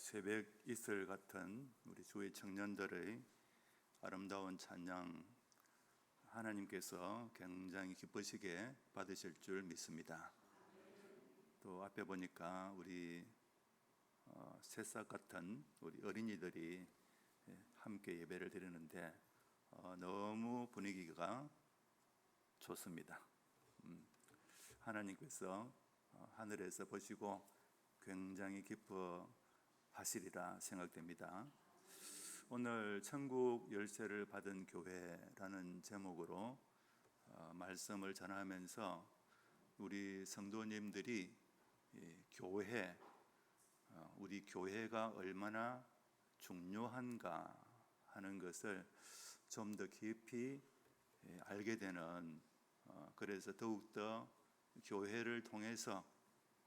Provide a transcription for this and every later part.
새벽 이슬 같은 우리 주의 청년들의 아름다운 찬양, 하나님께서 굉장히 기쁘시게 받으실 줄 믿습니다. 또 앞에 보니까 우리 새싹 같은 우리 어린이들이 함께 예배를 드리는데 너무 분위기가 좋습니다. 하나님께서 하늘에서 보시고 굉장히 기뻐하시리라 생각됩니다. 오늘 천국 열쇠를 받은 교회라는 제목으로 말씀을 전하면서 우리 성도님들이 교회, 우리 교회가 얼마나 중요한가 하는 것을 좀 더 깊이 알게 되는, 그래서 더욱더 교회를 통해서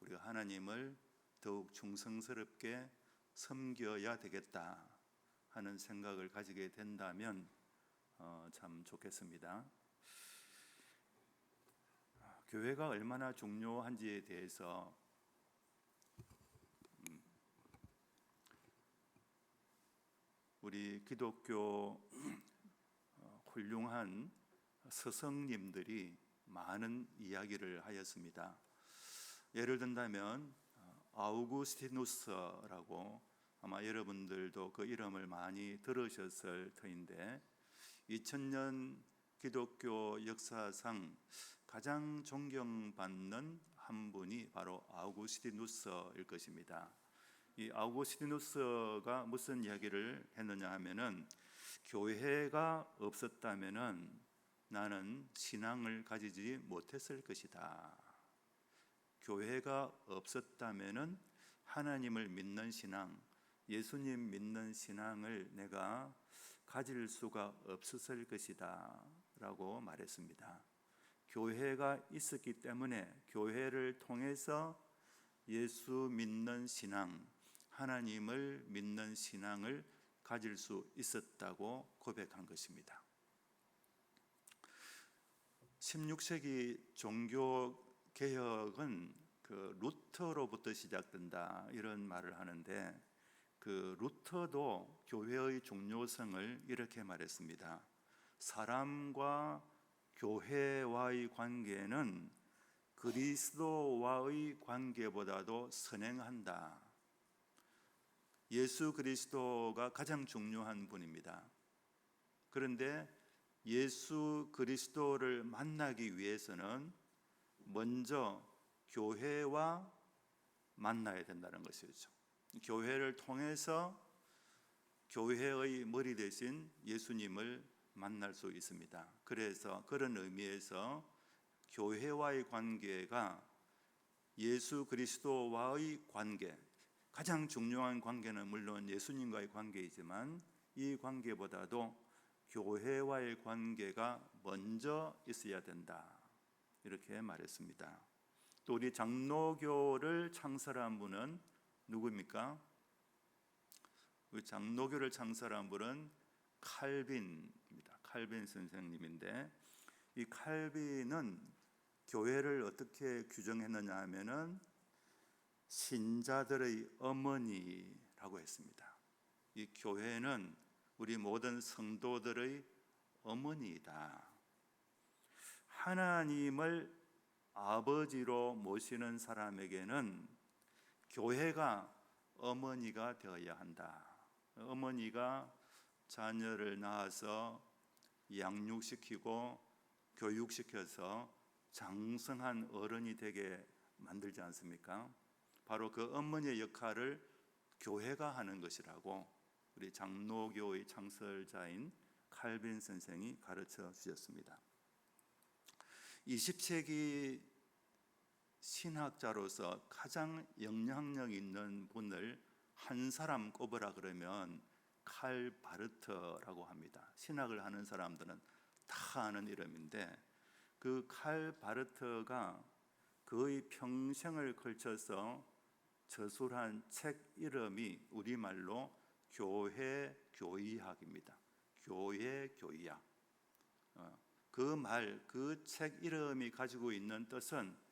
우리가 하나님을 더욱 충성스럽게 섬겨야 되겠다 하는 생각을 가지게 된다면 참 좋겠습니다. 교회가 얼마나 중요한지에 대해서 우리 기독교 훌륭한 스승님들이 많은 이야기를 하였습니다. 예를 든다면 아우구스티누스라고 아마 여러분들도 그 이름을 많이 들으셨을 터인데 2000년 기독교 역사상 가장 존경받는 한 분이 바로 아우구스티누스일 것입니다. 이 아우구스티누스가 무슨 이야기를 했느냐 하면은 교회가 없었다면은 나는 신앙을 가지지 못했을 것이다. 교회가 없었다면은 하나님을 믿는 신앙, 예수님 믿는 신앙을 내가 가질 수가 없었을 것이다 라고 말했습니다. 교회가 있었기 때문에 교회를 통해서 예수 믿는 신앙, 하나님을 믿는 신앙을 가질 수 있었다고 고백한 것입니다. 16세기 종교 개혁은 그 루터로부터 시작된다 이런 말을 하는데, 그 루터도 교회의 중요성을 이렇게 말했습니다. 사람과 교회와의 관계는 그리스도와의 관계보다도 선행한다. 예수 그리스도가 가장 중요한 분입니다. 그런데 예수 그리스도를 만나기 위해서는 먼저 교회와 만나야 된다는 것이죠. 교회를 통해서 교회의 머리 대신 예수님을 만날 수 있습니다. 그래서 그런 의미에서 교회와의 관계가 예수 그리스도와의 관계, 가장 중요한 관계는 물론 예수님과의 관계이지만 이 관계보다도 교회와의 관계가 먼저 있어야 된다 이렇게 말했습니다. 또 우리 장로교를 창설한 분은 누구입니까? 우리 장로교를 창설한 분은 칼빈입니다. 칼빈 선생님인데, 이 칼빈은 교회를 어떻게 규정했느냐 하면은 신자들의 어머니라고 했습니다. 이 교회는 우리 모든 성도들의 어머니이다. 하나님을 아버지로 모시는 사람에게는 교회가 어머니가 되어야 한다. 어머니가 자녀를 낳아서 양육시키고 교육시켜서 장성한 어른이 되게 만들지 않습니까? 바로 그 어머니의 역할을 교회가 하는 것이라고 우리 장로교의 창설자인 칼빈 선생이 가르쳐 주셨습니다. 20세기 신학자로서 가장 영향력 있는 분을 한 사람 꼽으라 그러면 칼 바르트라고 합니다. 신학을 하는 사람들은 다 아는 이름인데, 그 칼 바르트가 거의 평생을 걸쳐서 저술한 책 이름이 우리말로 교회 교의학입니다. 교회 교의학. 그 책 이름이 가지고 있는 뜻은,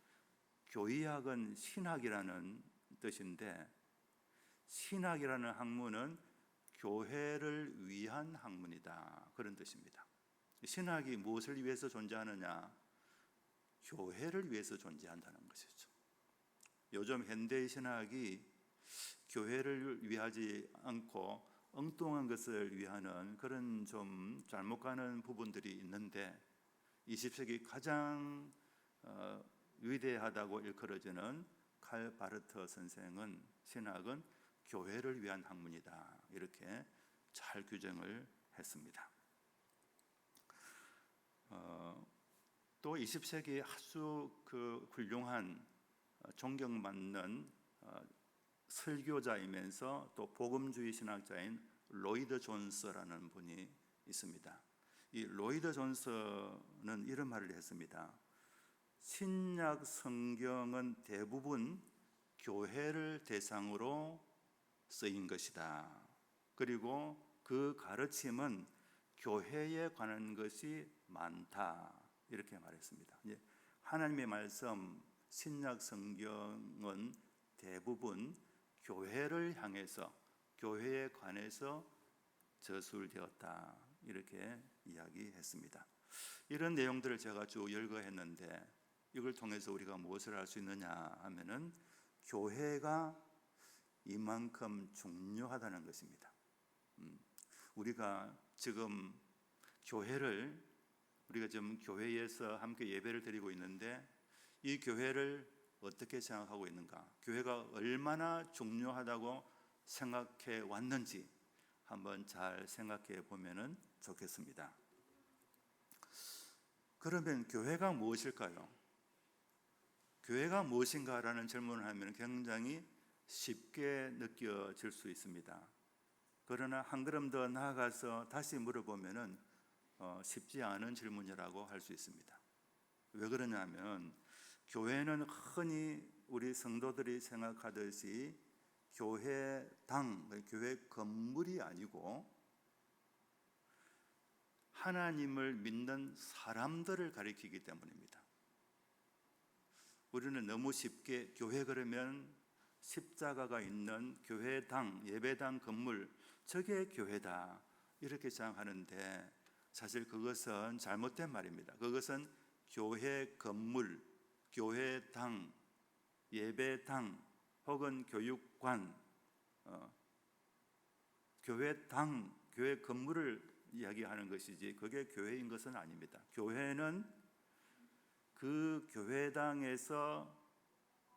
교의학은 신학이라는 뜻인데 신학이라는 학문은 교회를 위한 학문이다, 그런 뜻입니다. 신학이 무엇을 위해서 존재하느냐? 교회를 위해서 존재한다는 것이죠. 요즘 현대의 신학이 교회를 위하지 않고 엉뚱한 것을 위하는 그런 좀 잘못 가는 부분들이 있는데, 20세기 가장 위대하다고 일컬어지는 칼 바르트 선생은 신학은 교회를 위한 학문이다, 이렇게 잘 규정을 했습니다. 또 20세기 아주 훌륭한 존경받는 설교자이면서 또 복음주의 신학자인 로이드 존스라는 분이 있습니다. 이 로이드 존스는 이런 말을 했습니다. 신약 성경은 대부분 교회를 대상으로 쓰인 것이다. 그리고 그 가르침은 교회에 관한 것이 많다, 이렇게 말했습니다. 하나님의 말씀, 신약 성경은 대부분 교회를 향해서, 교회에 관해서 저술되었다, 이렇게 이야기했습니다. 이런 내용들을 제가 쭉 열거했는데, 이걸 통해서 우리가 무엇을 할 수 있느냐 하면은 교회가 이만큼 중요하다는 것입니다. 우리가 지금 우리가 지금 교회에서 함께 예배를 드리고 있는데, 이 교회를 어떻게 생각하고 있는가? 교회가 얼마나 중요하다고 생각해 왔는지 한번 잘 생각해 보면 좋겠습니다. 그러면 교회가 무엇일까요? 교회가 무엇인가라는 질문을 하면 굉장히 쉽게 느껴질 수 있습니다. 그러나 한 걸음 더 나아가서 다시 물어보면 쉽지 않은 질문이라고 할 수 있습니다. 왜 그러냐면, 교회는 흔히 우리 성도들이 생각하듯이 교회당, 교회 건물이 아니고 하나님을 믿는 사람들을 가리키기 때문입니다. 우리는 너무 쉽게 교회 그러면 십자가가 있는 교회당, 예배당 건물, 저게 교회다, 이렇게 생각하는데, 사실 그것은 잘못된 말입니다. 그것은 교회 건물, 교회당, 예배당 혹은 교육관, 교회당, 교회 건물을 이야기하는 것이지 그게 교회인 것은 아닙니다. 교회는 그 교회당에서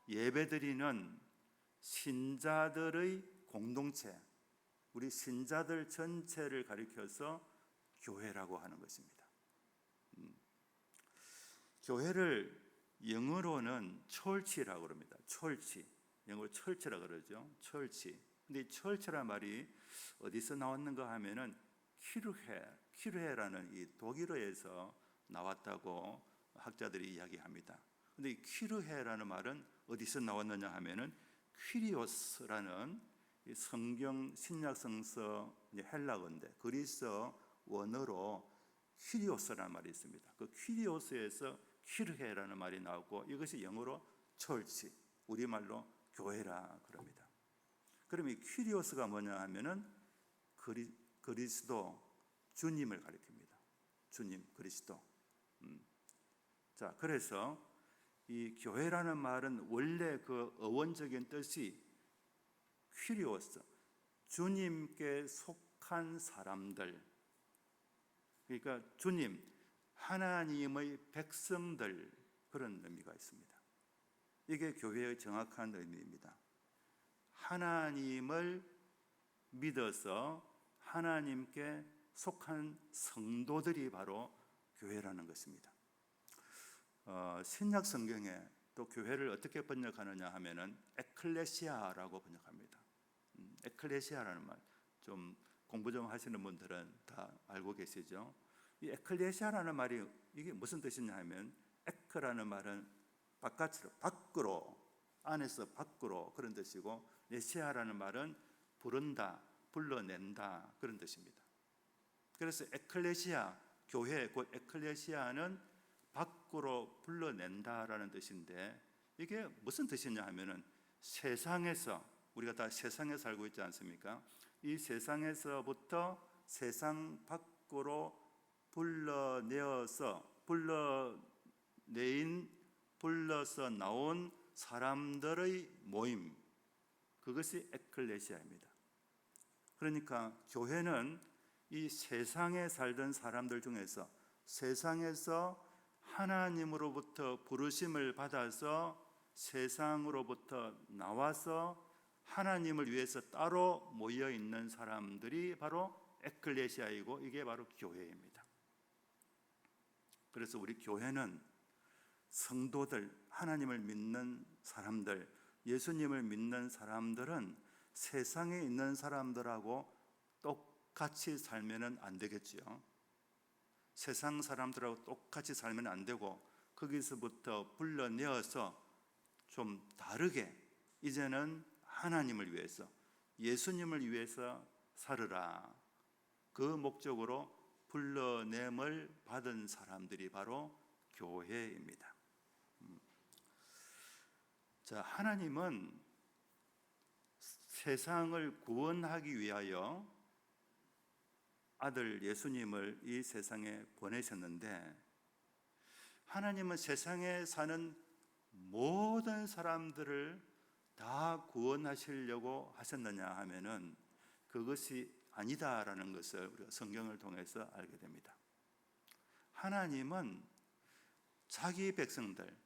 예배드리는 신자들의 공동체, 우리 신자들 전체를 가리켜서 교회라고 하는 것입니다. 교회를 영어로는 church라고 합니다. church, 영어로 church라고 그러죠. church. 근데 church라는 말이 어디서 나왔는가 하면은 키르헤라는 이 독일어에서 나왔다고 학자들이 이야기합니다. 근데 이 키르헤라는 말은 어디서 나왔느냐 하면은 퀴리오스라는 성경 신약 성서 헬라어인데, 그리스 원어로 퀴리오스라는 말이 있습니다. 그 퀴리오스에서 키르헤라는 말이 나오고, 이것이 영어로 철치, 우리말로 교회라 그럽니다. 그럼 이 퀴리오스가 뭐냐 하면은 그리스도, 주님을 가리킵니다. 주님, 그리스도. 자, 그래서 이 교회라는 말은 원래 그 어원적인 뜻이 퀴리오스, 주님께 속한 사람들, 그러니까 주님, 하나님의 백성들, 그런 의미가 있습니다. 이게 교회의 정확한 의미입니다. 하나님을 믿어서 하나님께 속한 성도들이 바로 교회라는 것입니다. 신약 성경에 또 교회를 어떻게 번역하느냐 하면은 에클레시아라고 번역합니다. 에클레시아라는 말, 좀 공부 좀 하시는 분들은 다 알고 계시죠? 이 에클레시아라는 말이 이게 무슨 뜻이냐 하면, 에크라는 말은 바깥으로, 밖으로, 안에서 밖으로, 그런 뜻이고, 레시아라는 말은 부른다, 불러낸다, 그런 뜻입니다. 그래서 에클레시아, 교회, 곧 에클레시아는 밖으로 불러낸다라는 뜻인데, 이게 무슨 뜻이냐 하면은 세상에서 우리가 다 세상에 살고 있지 않습니까? 이 세상에서부터 세상 밖으로 불러서 나온 사람들의 모임, 그것이 에클레시아입니다. 그러니까 교회는 이 세상에 살던 사람들 중에서 세상에서 하나님으로부터 부르심을 받아서 세상으로부터 나와서 하나님을 위해서 따로 모여 있는 사람들이 바로 에클레시아이고, 이게 바로 교회입니다. 그래서 우리 교회는 성도들, 하나님을 믿는 사람들, 예수님을 믿는 사람들은 세상에 있는 사람들하고 똑같이 살면 안 되겠지요. 세상 사람들하고 똑같이 살면 안 되고, 거기서부터 불러내어서 좀 다르게 이제는 하나님을 위해서, 예수님을 위해서 살으라, 그 목적으로 불러냄을 받은 사람들이 바로 교회입니다. 자, 하나님은 세상을 구원하기 위하여 아들 예수님을 이 세상에 보내셨는데, 하나님은 세상에 사는 모든 사람들을 다 구원하시려고 하셨느냐 하면은 그것이 아니다라는 것을 우리가 성경을 통해서 알게 됩니다. 하나님은 자기 백성들,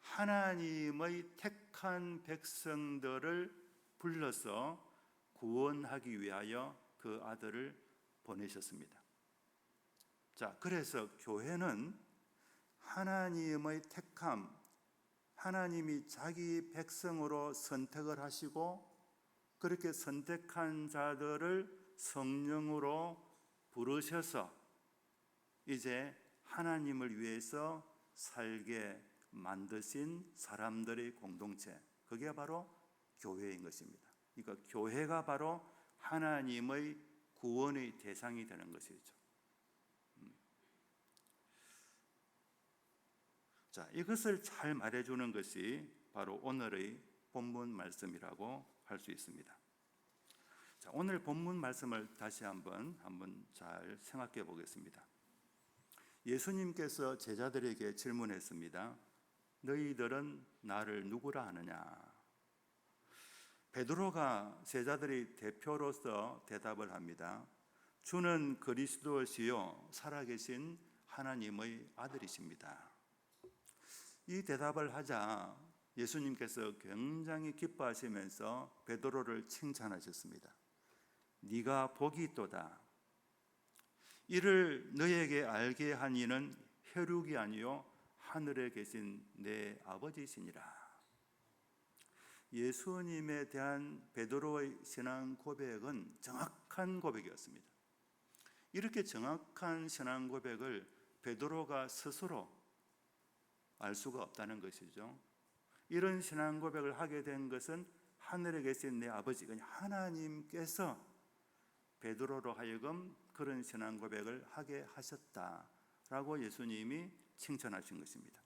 하나님의 택한 백성들을 불러서 구원하기 위하여 그 아들을 보내셨습니다. 자, 그래서 교회는 하나님의 택함, 하나님이 자기 백성으로 선택을 하시고 그렇게 선택한 자들을 성령으로 부르셔서 이제 하나님을 위해서 살게 만드신 사람들의 공동체, 그게 바로 교회인 것입니다. 그러니까 교회가 바로 하나님의 구원의 대상이 되는 것이죠. 자, 이것을 잘 말해주는 것이 바로 오늘의 본문 말씀이라고 할 수 있습니다. 자, 오늘 본문 말씀을 다시 한번 잘 생각해 보겠습니다. 예수님께서 제자들에게 질문했습니다. 너희들은 나를 누구라 하느냐? 베드로가 제자들의 대표로서 대답을 합니다. 주는 그리스도시요 살아계신 하나님의 아들이십니다. 이 대답을 하자 예수님께서 굉장히 기뻐하시면서 베드로를 칭찬하셨습니다. 네가 복이 있도다. 이를 너에게 알게 한 이는 혈육이 아니요 하늘에 계신 내 아버지시니라. 예수님에 대한 베드로의 신앙 고백은 정확한 고백이었습니다. 이렇게 정확한 신앙 고백을 베드로가 스스로 알 수가 없다는 것이죠. 이런 신앙 고백을 하게 된 것은 하늘에 계신 내 아버지, 하나님께서 베드로로 하여금 그런 신앙 고백을 하게 하셨다라고 예수님이 칭찬하신 것입니다.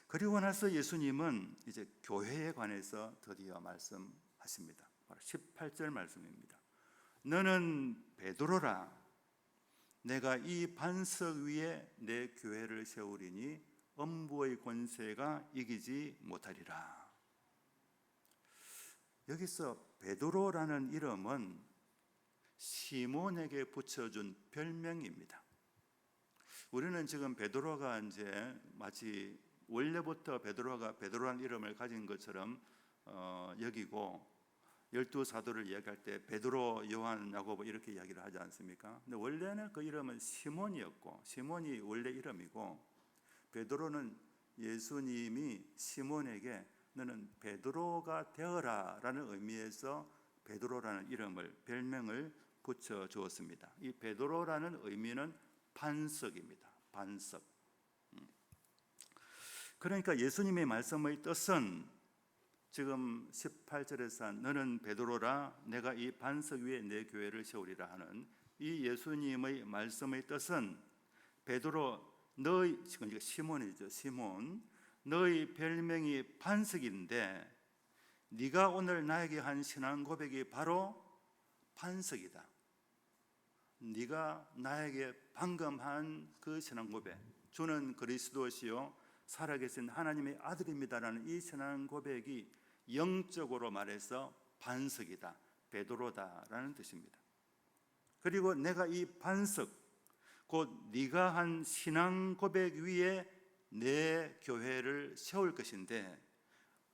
그리고 나서 예수님은 이제 교회에 관해서 드디어 말씀하십니다. 바로 18절 말씀입니다. 너는 베드로라. 내가 이 반석 위에 내 교회를 세우리니 엄부의 권세가 이기지 못하리라. 여기서 베드로라는 이름은 시몬에게 붙여준 별명입니다. 우리는 지금 베드로가 이제 마치 원래부터 베드로라는 이름을 가진 것처럼 여기고 12사도를 이야기할 때 베드로, 요한, 야고보 이렇게 이야기를 하지 않습니까? 근데 원래는 그 이름은 시몬이었고, 시몬이 원래 이름이고, 베드로는 예수님이 시몬에게 너는 베드로가 되어라 라는 의미에서 베드로라는 이름을, 별명을 붙여 주었습니다. 이 베드로라는 의미는 반석입니다. 반석. 그러니까 예수님의 말씀의 뜻은 지금 18절에서 너는 베드로라 내가 이 반석 위에 내 교회를 세우리라 하는 이 예수님의 말씀의 뜻은 베드로 너희, 시몬이죠. 시몬, 너희 별명이 반석인데 네가 오늘 나에게 한 신앙 고백이 바로 반석이다. 네가 나에게 방금 한 그 신앙 고백, 주는 그리스도시요 살아계신 하나님의 아들입니다라는 이 신앙 고백이 영적으로 말해서 반석이다, 베드로다라는 뜻입니다. 그리고 내가 이 반석, 곧 네가 한 신앙 고백 위에 내 교회를 세울 것인데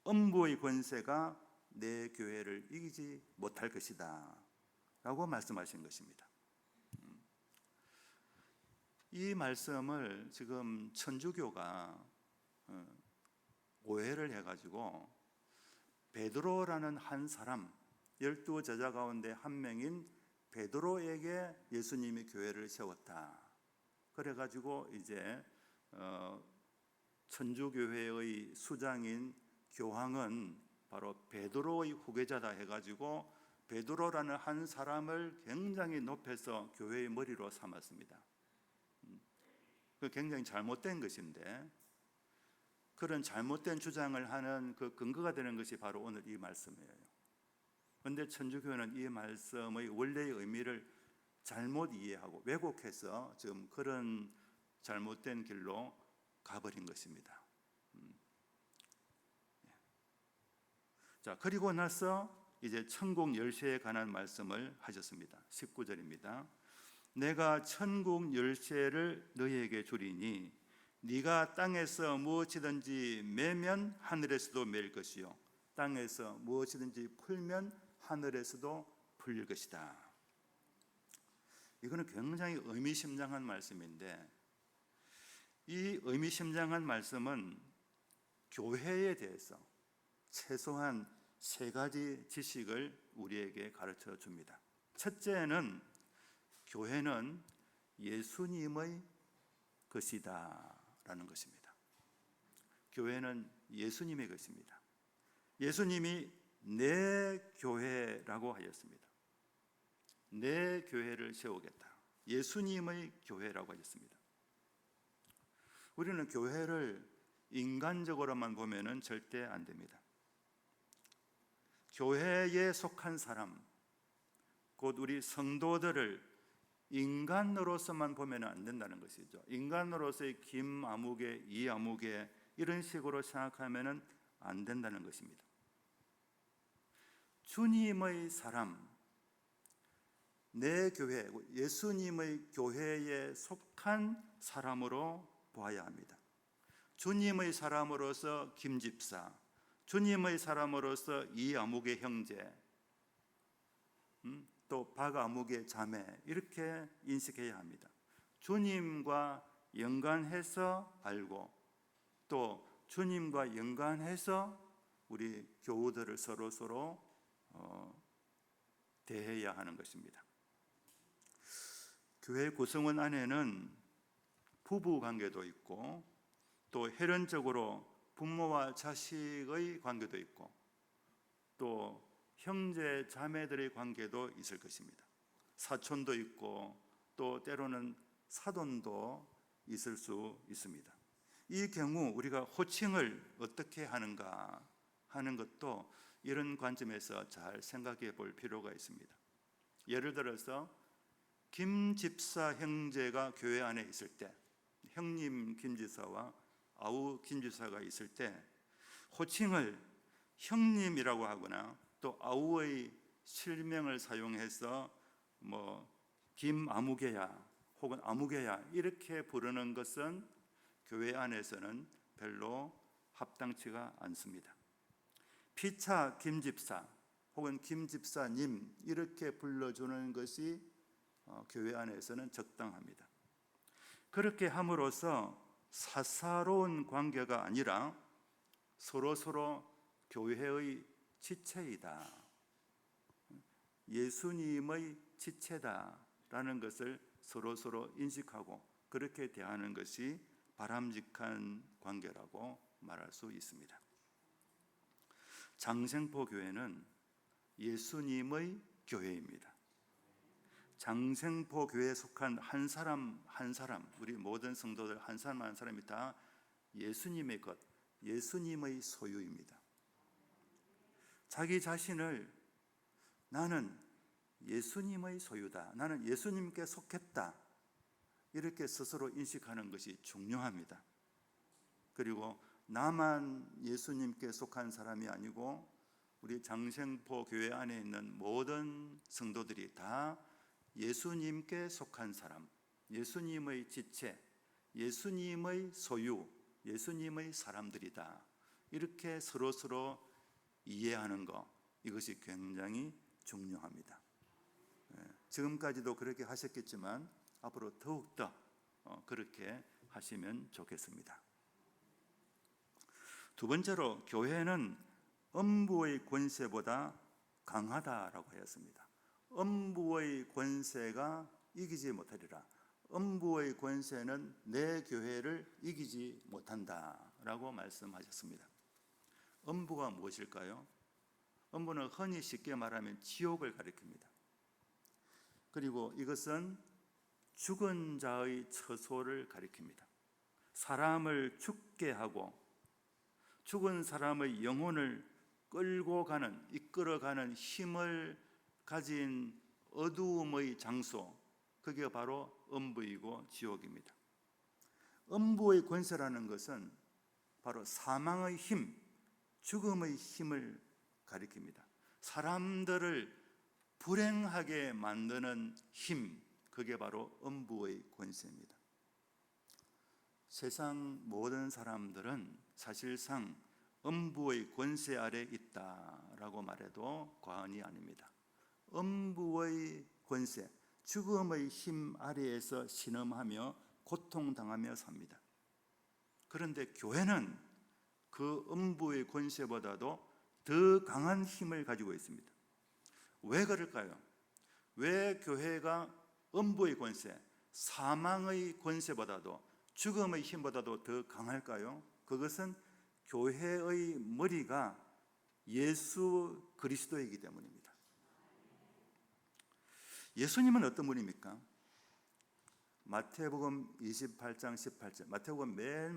음부의 권세가 내 교회를 이기지 못할 것이다 라고 말씀하신 것입니다. 이 말씀을 지금 천주교가 오해를 해가지고 베드로라는 한 사람, 12 제자 가운데 한 명인 베드로에게 예수님이 교회를 세웠다. 그래가지고 이제 천주교회의 수장인 교황은 바로 베드로의 후계자다 해가지고 베드로라는 한 사람을 굉장히 높여서 교회의 머리로 삼았습니다. 그 굉장히 잘못된 것인데, 그런 잘못된 주장을 하는 그 근거가 되는 것이 바로 오늘 이 말씀이에요. 그런데 천주교는 이 말씀의 원래의 의미를 잘못 이해하고 왜곡해서 지금 그런 잘못된 길로 가버린 것입니다. 자, 그리고 나서 이제 천국 열쇠에 관한 말씀을 하셨습니다. 19절입니다. 내가 천국 열쇠를 너희에게 주리니 네가 땅에서 무엇이든지 매면 하늘에서도 매일 것이요 땅에서 무엇이든지 풀면 하늘에서도 풀릴 것이다. 이거는 굉장히 의미심장한 말씀인데, 이 의미심장한 말씀은 교회에 대해서 최소한 세 가지 지식을 우리에게 가르쳐 줍니다. 첫째는 교회는 예수님의 것이다 라는 것입니다. 교회는 예수님의 것입니다. 예수님이 내 교회라고 하였습니다. 내 교회를 세우겠다. 예수님의 교회라고 하셨습니다. 우리는 교회를 인간적으로만 보면은 절대 안 됩니다. 교회에 속한 사람, 곧 우리 성도들을 인간으로서만 보면 안 된다는 것이죠. 인간으로서의 김아무개, 이아무개 이런 식으로 생각하면 안 된다는 것입니다. 주님의 사람, 내 교회, 예수님의 교회에 속한 사람으로 보아야 합니다. 주님의 사람으로서 김집사, 주님의 사람으로서 이아무개 형제, 또 박아무개 자매, 이렇게 인식해야 합니다. 주님과 연관해서 알고 또 주님과 연관해서 우리 교우들을 서로 대해야 하는 것입니다. 교회 구성원 안에는 부부 관계도 있고 또 혈연적으로 부모와 자식의 관계도 있고 또 형제 자매들의 관계도 있을 것입니다. 사촌도 있고 또 때로는 사돈도 있을 수 있습니다. 이 경우 우리가 호칭을 어떻게 하는가 하는 것도 이런 관점에서 잘 생각해 볼 필요가 있습니다. 예를 들어서 김집사 형제가 교회 안에 있을 때, 형님 김집사와 아우 김집사가 있을 때 호칭을 형님이라고 하거나 또 아우의 실명을 사용해서 김아무개야 혹은 아무개야 이렇게 부르는 것은 교회 안에서는 별로 합당치가 않습니다. 피차 김집사 혹은 김집사님 이렇게 불러주는 것이 교회 안에서는 적당합니다. 그렇게 함으로써 사사로운 관계가 아니라 서로 교회의 지체이다, 예수님의 지체다라는 것을 서로 인식하고 그렇게 대하는 것이 바람직한 관계라고 말할 수 있습니다. 장생포 교회는 예수님의 교회입니다. 장생포 교회에 속한 한 사람, 우리 모든 성도들 한 사람이 다 예수님의 것, 예수님의 소유입니다. 자기 자신을 나는 예수님의 소유다, 나는 예수님께 속했다, 이렇게 스스로 인식하는 것이 중요합니다. 그리고 나만 예수님께 속한 사람이 아니고 우리 장생포 교회 안에 있는 모든 성도들이 다 예수님께 속한 사람, 예수님의 지체, 예수님의 소유, 예수님의 사람들이다, 이렇게 서로 이해하는 것, 이것이 굉장히 중요합니다. 지금까지도 그렇게 하셨겠지만 앞으로 더욱더 그렇게 하시면 좋겠습니다. 두 번째로, 교회는 음부의 권세보다 강하다라고 하였습니다. 음부의 권세가 이기지 못하리라. 음부의 권세는 내 교회를 이기지 못한다라고 말씀하셨습니다. 음부가 무엇일까요? 음부는 흔히 쉽게 말하면 지옥을 가리킵니다. 그리고 이것은 죽은 자의 처소를 가리킵니다. 사람을 죽게 하고 죽은 사람의 영혼을 끌고 가는, 이끌어가는 힘을 가진 어두움의 장소, 그게 바로 음부이고 지옥입니다. 음부의 권세라는 것은 바로 사망의 힘, 죽음의 힘을 가리킵니다. 사람들을 불행하게 만드는 힘, 그게 바로 음부의 권세입니다. 세상 모든 사람들은 사실상 음부의 권세 아래 있다라고 말해도 과언이 아닙니다. 음부의 권세, 죽음의 힘 아래에서 신음하며 고통당하며 삽니다. 그런데 교회는 그 음부의 권세보다도 더 강한 힘을 가지고 있습니다. 왜 그럴까요? 왜 교회가 음부의 권세, 사망의 권세보다도, 죽음의 힘보다도 더 강할까요? 그것은 교회의 머리가 예수 그리스도이기 때문입니다. 예수님은 어떤 분입니까? 마태복음 28장 18절, 마태복음 맨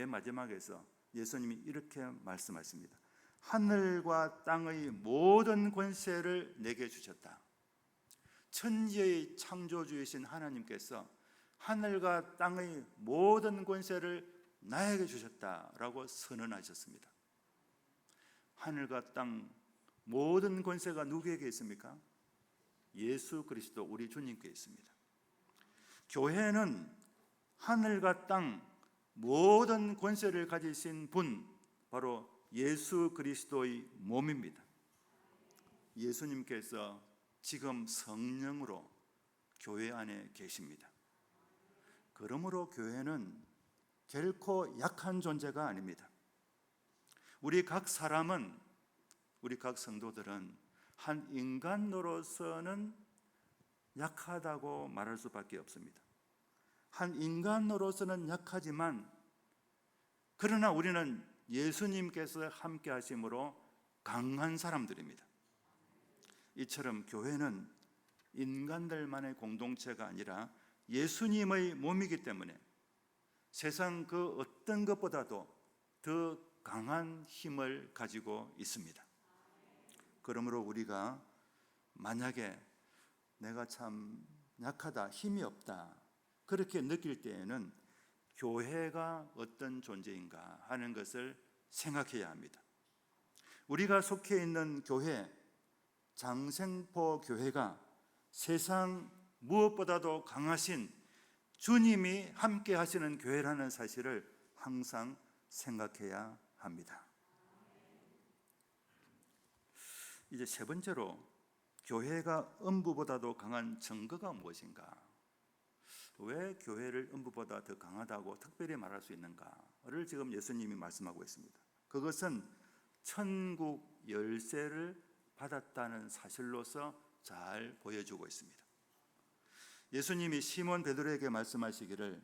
마지막에서 예수님이 이렇게 말씀하십니다. 하늘과 땅의 모든 권세를 내게 주셨다. 천지의 창조주이신 하나님께서 하늘과 땅의 모든 권세를 나에게 주셨다라고 선언하셨습니다. 하늘과 땅 모든 권세가 누구에게 있습니까? 예수 그리스도 우리 주님께 있습니다. 교회는 하늘과 땅 모든 권세를 가지신 분, 바로 예수 그리스도의 몸입니다. 예수님께서 지금 성령으로 교회 안에 계십니다. 그러므로 교회는 결코 약한 존재가 아닙니다. 우리 각 사람은, 우리 각 성도들은 한 인간으로서는 약하다고 말할 수밖에 없습니다. 한 인간으로서는 약하지만, 그러나 우리는 예수님께서 함께 하심으로 강한 사람들입니다. 이처럼 교회는 인간들만의 공동체가 아니라 예수님의 몸이기 때문에 세상 그 어떤 것보다도 더 강한 힘을 가지고 있습니다. 그러므로 우리가 만약에 내가 참 약하다, 힘이 없다, 그렇게 느낄 때에는 교회가 어떤 존재인가 하는 것을 생각해야 합니다. 우리가 속해 있는 교회, 장생포 교회가 세상 무엇보다도 강하신 주님이 함께 하시는 교회라는 사실을 항상 생각해야 합니다. 이제 세 번째로, 교회가 음부보다도 강한 증거가 무엇인가? 왜 교회를 음부보다 더 강하다고 특별히 말할 수 있는가를 지금 예수님이 말씀하고 있습니다. 그것은 천국 열쇠를 받았다는 사실로서 잘 보여주고 있습니다. 예수님이 시몬 베드로에게 말씀하시기를,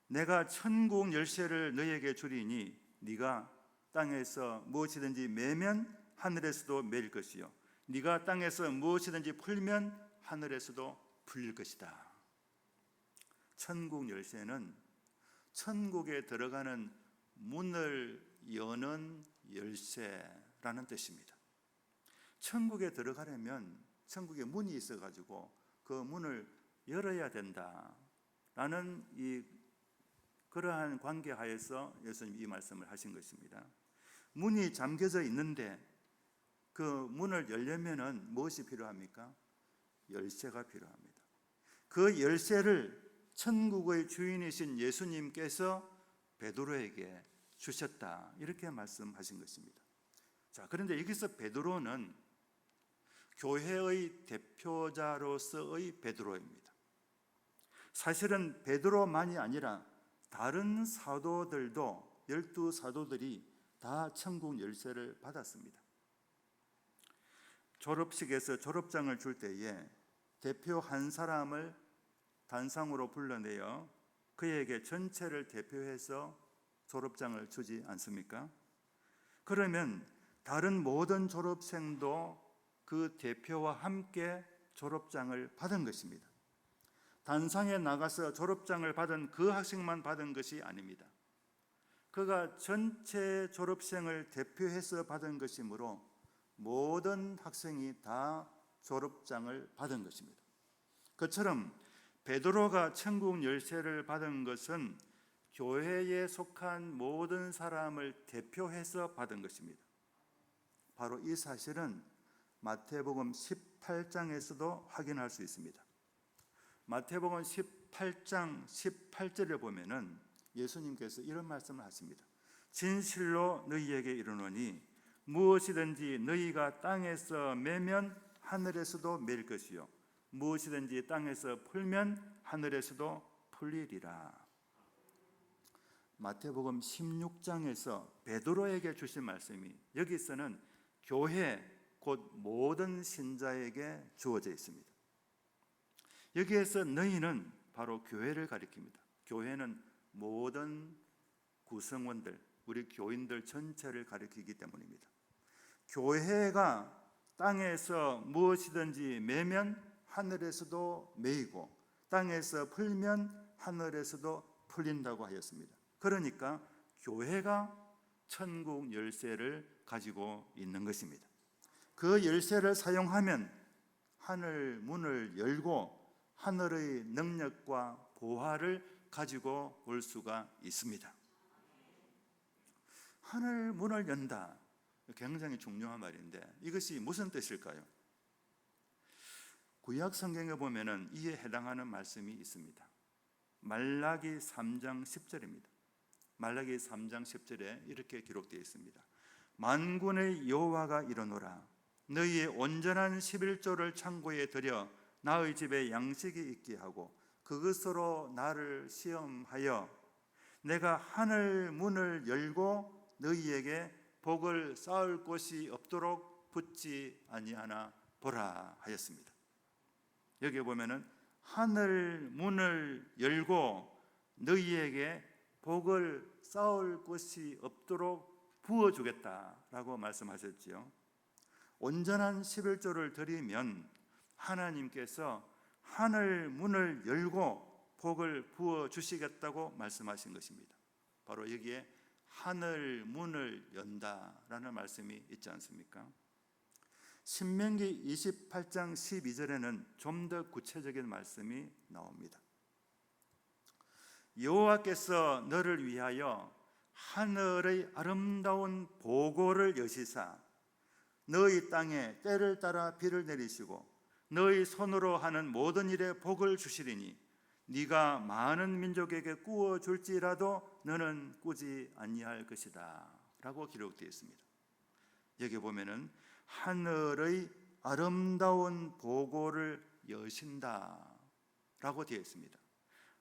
내가 천국 열쇠를 너에게 주리니 네가 땅에서 무엇이든지 매면 하늘에서도 매일 것이요, 네가 땅에서 무엇이든지 풀면 하늘에서도 풀릴 것이다. 천국 열쇠는 천국에 들어가는 문을 여는 열쇠라는 뜻입니다. 천국에 들어가려면 천국에 문이 있어가지고 그 문을 열어야 된다라는 그러한 관계하에서 예수님이 이 말씀을 하신 것입니다. 문이 잠겨져 있는데 그 문을 열려면은 무엇이 필요합니까? 열쇠가 필요합니다. 그 열쇠를 천국의 주인이신 예수님께서 베드로에게 주셨다, 이렇게 말씀하신 것입니다. 자, 그런데 여기서 베드로는 교회의 대표자로서의 베드로입니다. 사실은 베드로만이 아니라 다른 사도들도 12사도들이 다 천국 열쇠를 받았습니다. 졸업식에서 졸업장을 줄 때에 대표 한 사람을 단상으로 불러내어 그에게 전체를 대표해서 졸업장을 주지 않습니까? 그러면 다른 모든 졸업생도 그 대표와 함께 졸업장을 받은 것입니다. 단상에 나가서 졸업장을 받은 그 학생만 받은 것이 아닙니다. 그가 전체 졸업생을 대표해서 받은 것이므로 모든 학생이 다 졸업장을 받은 것입니다. 그처럼 베드로가 천국 열쇠를 받은 것은 교회에 속한 모든 사람을 대표해서 받은 것입니다. 바로 이 사실은 마태복음 18장에서도 확인할 수 있습니다. 마태복음 18장 18절에 보면은 예수님께서 이런 말씀을 하십니다. 진실로 너희에게 이르노니 무엇이든지 너희가 땅에서 매면 하늘에서도 매일 것이요 무엇이든지 땅에서 풀면 하늘에서도 풀리리라. 마태복음 16장에서 베드로에게 주신 말씀이 여기서는 교회 곧 모든 신자에게 주어져 있습니다. 여기에서 너희는 바로 교회를 가리킵니다. 교회는 모든 구성원들, 우리 교인들 전체를 가리키기 때문입니다. 교회가 땅에서 무엇이든지 매면 하늘에서도 매이고 땅에서 풀면 하늘에서도 풀린다고 하였습니다. 그러니까 교회가 천국 열쇠를 가지고 있는 것입니다. 그 열쇠를 사용하면 하늘 문을 열고 하늘의 능력과 보화를 가지고 올 수가 있습니다. 하늘 문을 연다, 굉장히 중요한 말인데 이것이 무슨 뜻일까요? 구약 성경에 보면은 이에 해당하는 말씀이 있습니다. 말라기 3장 10절입니다. 말라기 3장 10절에 이렇게 기록되어 있습니다. 만군의 여호와가 이르노라 너희의 온전한 11조를 창고에 들여 나의 집에 양식이 있게 하고 그것으로 나를 시험하여 내가 하늘 문을 열고 너희에게 복을 쌓을 곳이 없도록 붙지 아니하나 보라 하였습니다. 여기 보면은 하늘 문을 열고 너희에게 복을 쌓을 곳이 없도록 부어주겠다라고 말씀하셨지요. 온전한 11조를 드리면 하나님께서 하늘 문을 열고 복을 부어주시겠다고 말씀하신 것입니다. 바로 여기에 하늘 문을 연다라는 말씀이 있지 않습니까? 신명기 28장 12절에는 좀 더 구체적인 말씀이 나옵니다. 여호와께서 너를 위하여 하늘의 아름다운 보고를 여시사 너희 땅에 때를 따라 비를 내리시고 너희 손으로 하는 모든 일에 복을 주시리니 네가 많은 민족에게 꾸어 줄지라도 너는 꾸지 아니할 것이다 라고 기록되어 있습니다. 여기 보면은 하늘의 아름다운 보고를 여신다 라고 되어 있습니다.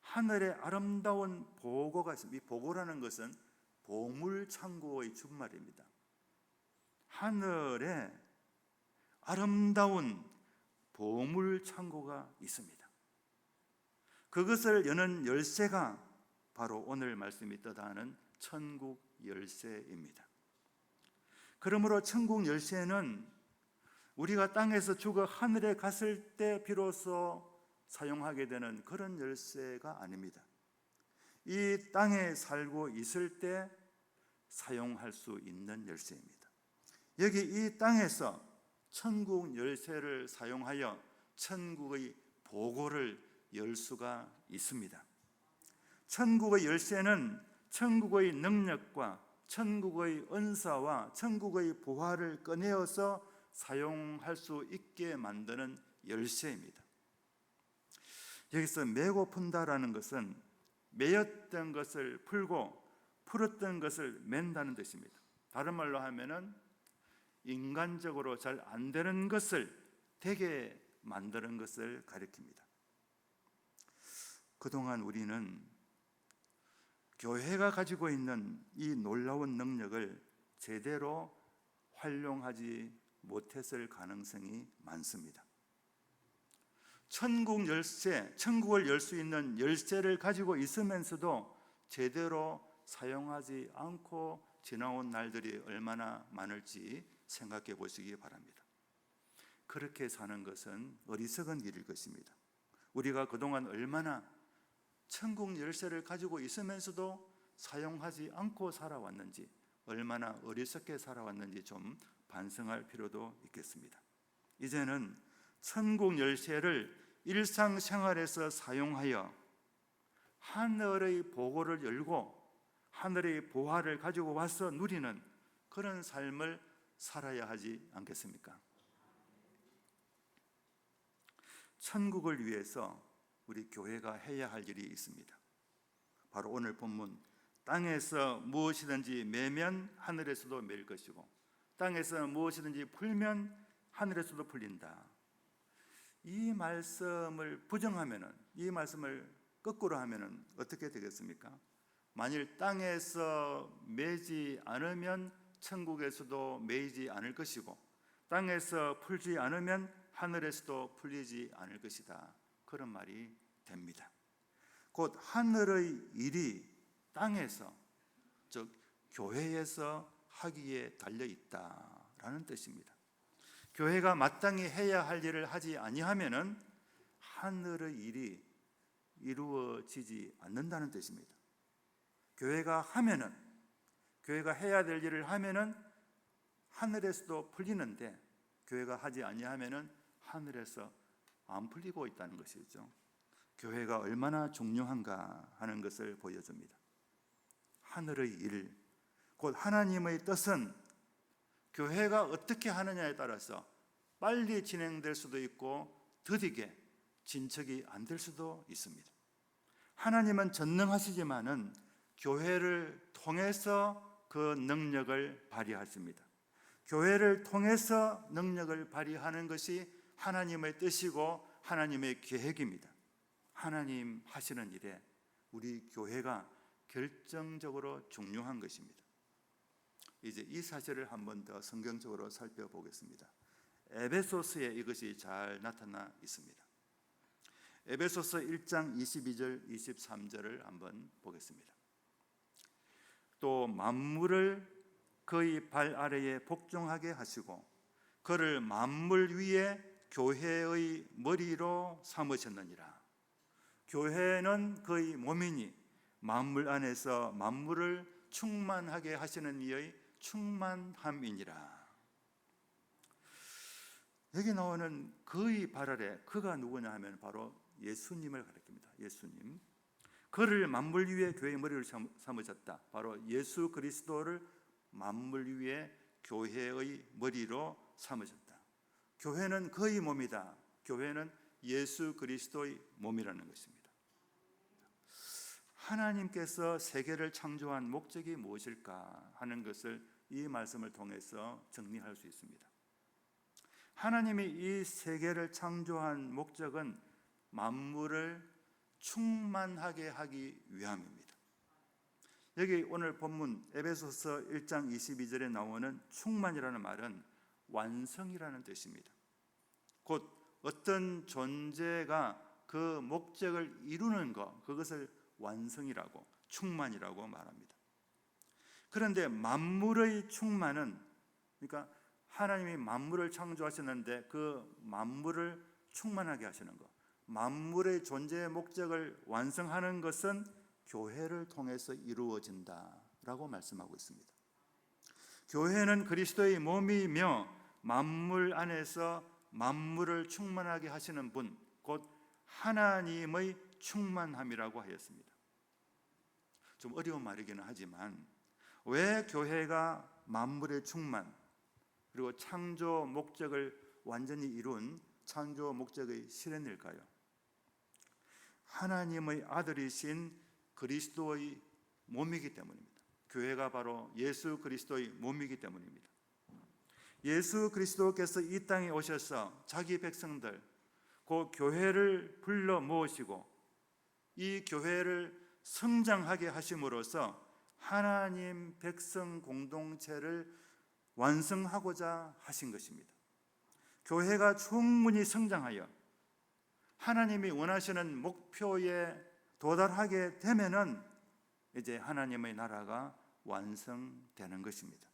하늘의 아름다운 보고가 있습니다. 이 보고라는 것은 보물창고의 준말입니다. 하늘에 아름다운 보물창고가 있습니다. 그것을 여는 열쇠가 바로 오늘 말씀이 뜻하는 천국 열쇠입니다. 그러므로 천국 열쇠는 우리가 땅에서 죽어 하늘에 갔을 때 비로소 사용하게 되는 그런 열쇠가 아닙니다. 이 땅에 살고 있을 때 사용할 수 있는 열쇠입니다. 여기 이 땅에서 천국 열쇠를 사용하여 천국의 보고를 열 수가 있습니다. 천국의 열쇠는 천국의 능력과 천국의 은사와 천국의 보화를 꺼내어서 사용할 수 있게 만드는 열쇠입니다. 여기서 메고 푼다라는 것은 매였던 것을 풀고 풀었던 것을 맨다는 뜻입니다. 다른 말로 하면은 인간적으로 잘 안 되는 것을 되게 만드는 것을 가리킵니다. 그동안 우리는 교회가 가지고 있는 이 놀라운 능력을 제대로 활용하지 못했을 가능성이 많습니다. 천국 열쇠, 천국을 열 수 있는 열쇠를 가지고 있으면서도 제대로 사용하지 않고 지나온 날들이 얼마나 많을지 생각해 보시기 바랍니다. 그렇게 사는 것은 어리석은 일일 것입니다. 우리가 그동안 얼마나 천국 열쇠를 가지고 있으면서도 사용하지 않고 살아왔는지, 얼마나 어리석게 살아왔는지 좀 반성할 필요도 있겠습니다. 이제는 천국 열쇠를 일상생활에서 사용하여 하늘의 보고를 열고 하늘의 보화를 가지고 와서 누리는 그런 삶을 살아야 하지 않겠습니까? 천국을 위해서 우리 교회가 해야 할 일이 있습니다. 바로 오늘 본문, 땅에서 무엇이든지 매면 하늘에서도 매일 것이고 땅에서 무엇이든지 풀면 하늘에서도 풀린다. 이 말씀을 부정하면은, 이 말씀을 거꾸로 하면은 어떻게 되겠습니까? 만일 땅에서 매지 않으면 천국에서도 매이지 않을 것이고 땅에서 풀지 않으면 하늘에서도 풀리지 않을 것이다. 그런 말이 됩니다. 곧 하늘의 일이 땅에서, 즉 교회에서 하기에 달려 있다라는 뜻입니다. 교회가 마땅히 해야 할 일을 하지 아니하면은 하늘의 일이 이루어지지 않는다는 뜻입니다. 교회가 하면은, 교회가 해야 될 일을 하면은 하늘에서도 풀리는데 교회가 하지 아니하면은 하늘에서 안 풀리고 있다는 것이죠. 교회가 얼마나 중요한가 하는 것을 보여줍니다. 하늘의 일, 곧 하나님의 뜻은 교회가 어떻게 하느냐에 따라서 빨리 진행될 수도 있고 더디게 진척이 안 될 수도 있습니다. 하나님은 전능하시지만은 교회를 통해서 그 능력을 발휘하십니다. 교회를 통해서 능력을 발휘하는 것이 하나님의 뜻이고 하나님의 계획입니다. 하나님 하시는 일에 우리 교회가 결정적으로 중요한 것입니다. 이제 이 사실을 한 번 더 성경적으로 살펴보겠습니다. 에베소서에 이것이 잘 나타나 있습니다. 에베소서 1장 22절 23절을 한번 보겠습니다. 또 만물을 그의 발 아래에 복종하게 하시고 그를 만물 위에 교회의 머리로 삼으셨느니라. 교회는 그의 몸이니 만물 안에서 만물을 충만하게 하시는 이의 충만함이니라. 여기 나오는 그의 발 아래, 그가 누구냐 하면 바로 예수님을 가리킵니다. 예수님. 그를 만물 위에 교회의 머리를 삼으셨다. 바로 예수 그리스도를 만물 위에 교회의 머리로 삼으셨다. 교회는 그의 몸이다. 교회는 예수 그리스도의 몸이라는 것입니다. 하나님께서 세계를 창조한 목적이 무엇일까 하는 것을 이 말씀을 통해서 정리할 수 있습니다. 하나님이 이 세계를 창조한 목적은 만물을 충만하게 하기 위함입니다. 여기 오늘 본문 에베소서 1장 22절에 나오는 충만이라는 말은 완성이라는 뜻입니다. 곧 어떤 존재가 그 목적을 이루는 것, 그것을 완성이라고, 충만이라고 말합니다. 그런데 만물의 충만은, 그러니까 하나님이 만물을 창조하셨는데 그 만물을 충만하게 하시는 것, 만물의 존재의 목적을 완성하는 것은 교회를 통해서 이루어진다라고 말씀하고 있습니다. 교회는 그리스도의 몸이며 만물 안에서 만물을 충만하게 하시는 분, 곧 하나님의 충만함이라고 하였습니다. 좀 어려운 말이기는 하지만 왜 교회가 만물의 충만, 그리고 창조 목적을 완전히 이룬 창조 목적의 실현일까요? 하나님의 아들이신 그리스도의 몸이기 때문입니다. 교회가 바로 예수 그리스도의 몸이기 때문입니다. 예수 그리스도께서 이 땅에 오셔서 자기 백성들, 그 교회를 불러 모으시고 이 교회를 성장하게 하심으로써 하나님 백성 공동체를 완성하고자 하신 것입니다. 교회가 충분히 성장하여 하나님이 원하시는 목표에 도달하게 되면은 이제 하나님의 나라가 완성되는 것입니다.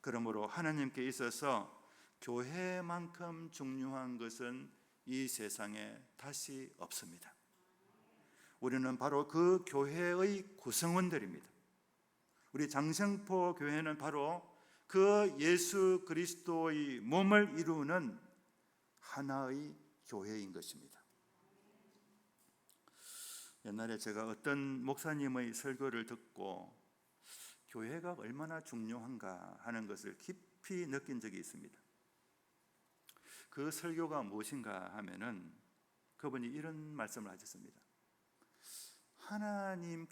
그러므로 하나님께 있어서 교회만큼 중요한 것은 이 세상에 다시 없습니다. 우리는 바로 그 교회의 구성원들입니다. 우리 장성포 교회는 바로 그 예수 그리스도의 몸을 이루는 하나의 교회인 것입니다. 옛날에 제가 어떤 목사님의 설교를 듣고 교회가 얼마나 중요한가 하는 것을 깊이 느낀 적이 있습니다. 그 설교가 무엇인가 하면은 그분이 이런 말씀을 하셨습니다. 하나님이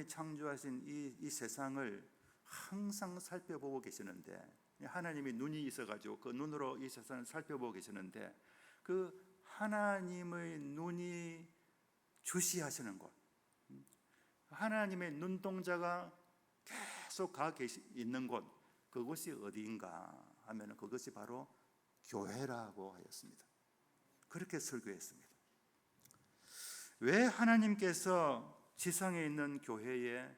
창조하신 이 세상을 항상 살펴보고 계시는데, 하나님이 눈이 있어가지고 그 눈으로 이 세상을 살펴보고 계시는데, 그 하나님의 눈이 주시하시는 곳, 하나님의 눈동자가 계속 있는 곳, 그곳이 어디인가 하면 그것이 바로 교회라고 하였습니다. 그렇게 설교했습니다. 왜 하나님께서 지상에 있는 교회에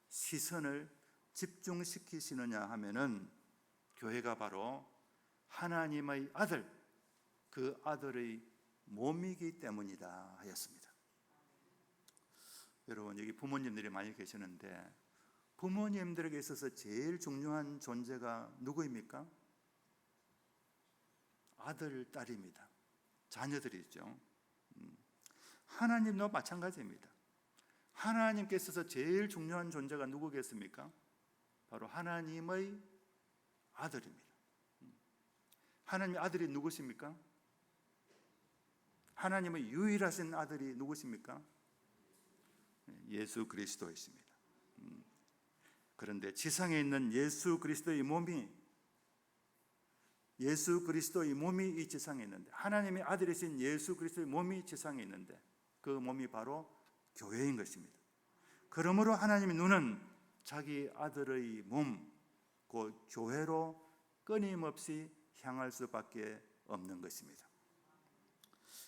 시선을 집중시키시느냐 하면은 교회가 바로 하나님의 아들, 그 아들의 몸이기 때문이다 하였습니다. 여러분, 여기 부모님들이 많이 계시는데 부모님들에게 있어서 제일 중요한 존재가 누구입니까? 아들, 딸입니다. 자녀들이죠. 하나님도 마찬가지입니다. 하나님께 있어서 제일 중요한 존재가 누구겠습니까? 바로 하나님의 아들입니다. 하나님의 아들이 누구십니까? 하나님의 유일하신 아들이 누구십니까? 예수 그리스도이십니다. 그런데 지상에 있는 예수 그리스도의 몸이 이 지상에 있는데, 하나님의 아들이신 예수 그리스도의 몸이 지상에 있는데 그 몸이 바로 교회인 것입니다. 그러므로 하나님의 눈은 자기 아들의 몸, 그 교회로 끊임없이 향할 수밖에 없는 것입니다.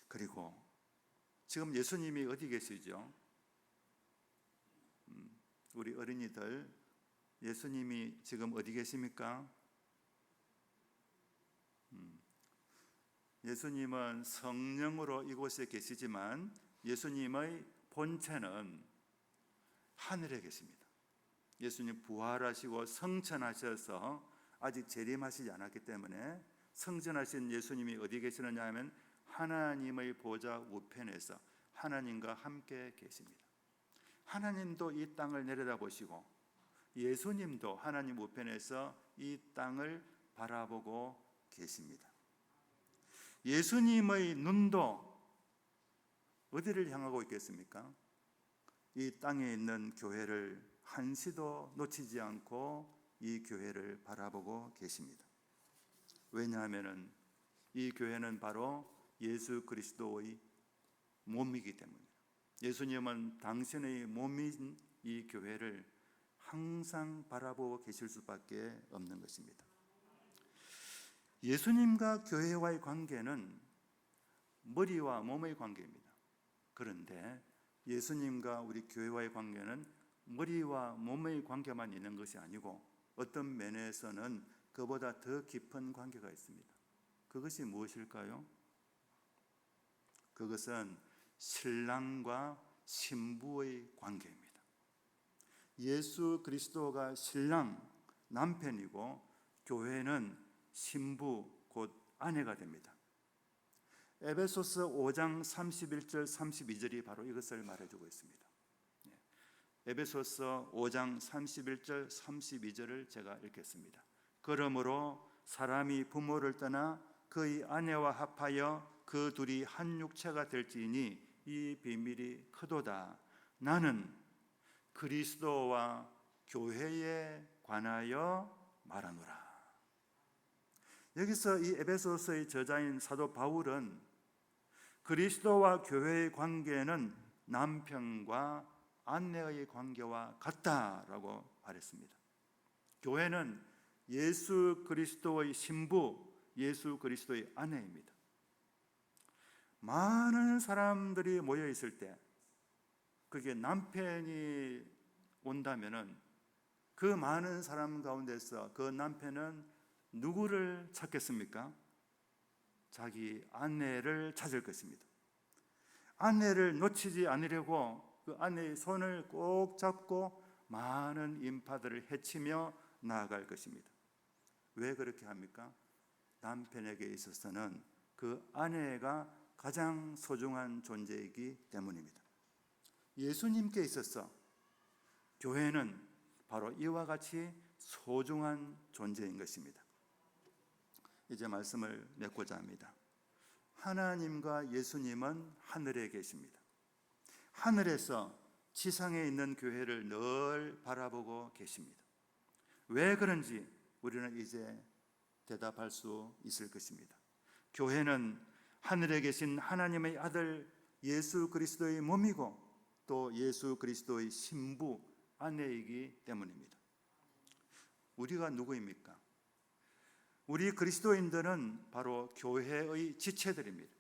그리고 지금 예수님이 어디 계시죠? 우리 어린이들, 예수님이 지금 어디 계십니까? 예수님은 성령으로 이곳에 계시지만 예수님의 본체는 하늘에 계십니다. 예수님 부활하시고 성천하셔서 아직 재림하시지 않았기 때문에 성천하신 예수님이 어디 계시느냐 하면 하나님의 보좌 우편에서 하나님과 함께 계십니다. 하나님도 이 땅을 내려다보시고 예수님도 하나님 우편에서 이 땅을 바라보고 계십니다. 예수님의 눈도 어디를 향하고 있겠습니까? 이 땅에 있는 교회를 한시도 놓치지 않고 이 교회를 바라보고 계십니다. 왜냐하면 이 교회는 바로 예수 그리스도의 몸이기 때문입니다. 예수님은 당신의 몸인 이 교회를 항상 바라보고 계실 수밖에 없는 것입니다. 예수님과 교회와의 관계는 머리와 몸의 관계입니다. 그런데 예수님과 우리 교회와의 관계는 머리와 몸의 관계만 있는 것이 아니고 어떤 면에서는 그보다 더 깊은 관계가 있습니다. 그것이 무엇일까요? 그것은 신랑과 신부의 관계입니다. 예수 그리스도가 신랑, 남편이고 교회는 신부, 곧 아내가 됩니다. 에베소서 5장 31절 32절이 바로 이것을 말해주고 있습니다. 에베소서 5장 31절 32절을 제가 읽겠습니다. 그러므로 사람이 부모를 떠나 그의 아내와 합하여 그 둘이 한 육체가 될지니 이 비밀이 크도다. 나는 그리스도와 교회에 관하여 말하노라. 여기서 이 에베소서의 저자인 사도 바울은 그리스도와 교회의 관계는 남편과 아내의 관계와 같다라고 말했습니다. 교회는 예수 그리스도의 신부, 예수 그리스도의 아내입니다. 많은 사람들이 모여 있을 때 그게 남편이 온다면은 그 많은 사람 가운데서 그 남편은 누구를 찾겠습니까? 자기 아내를 찾을 것입니다. 아내를 놓치지 않으려고 그 아내의 손을 꼭 잡고 많은 인파들을 헤치며 나아갈 것입니다. 왜 그렇게 합니까? 남편에게 있어서는 그 아내가 가장 소중한 존재이기 때문입니다. 예수님께 있어서 교회는 바로 이와 같이 소중한 존재인 것입니다. 이제 말씀을 맺고자 합니다. 하나님과 예수님은 하늘에 계십니다. 하늘에서 지상에 있는 교회를 늘 바라보고 계십니다. 왜 그런지 우리는 이제 대답할 수 있을 것입니다. 교회는 하늘에 계신 하나님의 아들 예수 그리스도의 몸이고 또 예수 그리스도의 신부, 아내이기 때문입니다. 우리가 누구입니까? 우리 그리스도인들은 바로 교회의 지체들입니다.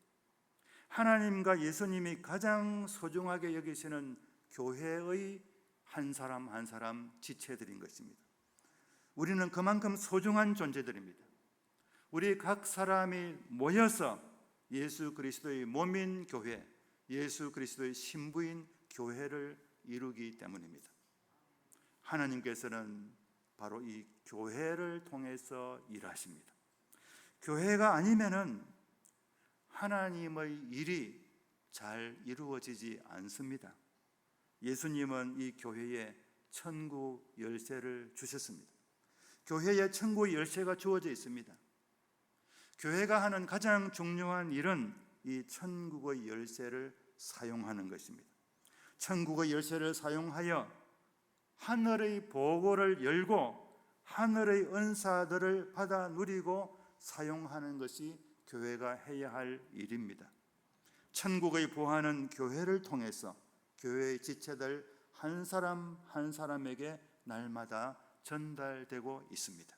하나님과 예수님이 가장 소중하게 여기시는 교회의 한 사람 한 사람 지체들인 것입니다. 우리는 그만큼 소중한 존재들입니다. 우리 각 사람이 모여서 예수 그리스도의 몸인 교회, 예수 그리스도의 신부인 교회를 이루기 때문입니다. 하나님께서는 바로 이 교회를 통해서 일하십니다. 교회가 아니면은 하나님의 일이 잘 이루어지지 않습니다. 예수님은 이 교회에 천국 열쇠를 주셨습니다. 교회에 천국의 열쇠가 주어져 있습니다. 교회가 하는 가장 중요한 일은 이 천국의 열쇠를 사용하는 것입니다. 천국의 열쇠를 사용하여 하늘의 보고를 열고 하늘의 은사들을 받아 누리고 사용하는 것이 교회가 해야 할 일입니다. 천국의 보화는 교회를 통해서 교회의 지체들 한 사람 한 사람에게 날마다 전달되고 있습니다.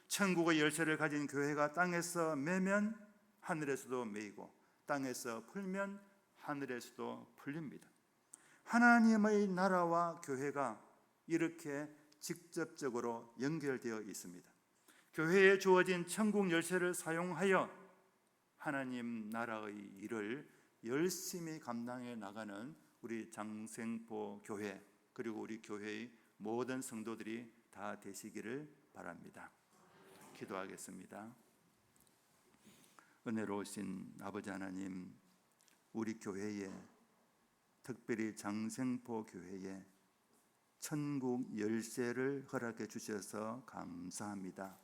천국의 열쇠를 가진 교회가 땅에서 매면 하늘에서도 매이고 땅에서 풀면 하늘에서도 풀립니다. 하나님의 나라와 교회가 이렇게 직접적으로 연결되어 있습니다. 교회에 주어진 천국 열쇠를 사용하여 하나님 나라의 일을 열심히 감당해 나가는 우리 장생포 교회 그리고 우리 교회의 모든 성도들이 다 되시기를 바랍니다. 기도하겠습니다. 은혜로우신 아버지 하나님, 우리 교회에 특별히 장생포 교회에 천국 열쇠를 허락해 주셔서 감사합니다.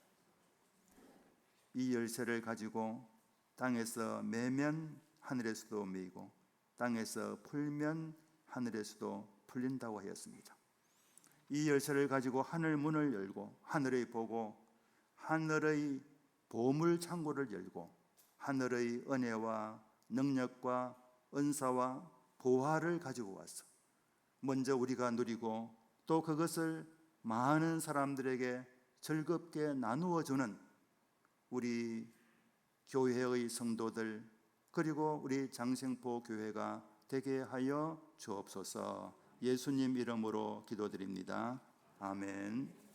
이 열쇠를 가지고 땅에서 매면 하늘에서도 매이고 땅에서 풀면 하늘에서도 풀린다고 하였습니다. 이 열쇠를 가지고 하늘 문을 열고 하늘의 보고 하늘의 보물 창고를 열고 하늘의 은혜와 능력과 은사와 보화를 가지고 와서 먼저 우리가 누리고 또 그것을 많은 사람들에게 즐겁게 나누어 주는 우리 교회의 성도들 그리고 우리 장생포 교회가 되게 하여 주옵소서. 예수님 이름으로 기도드립니다. 아멘.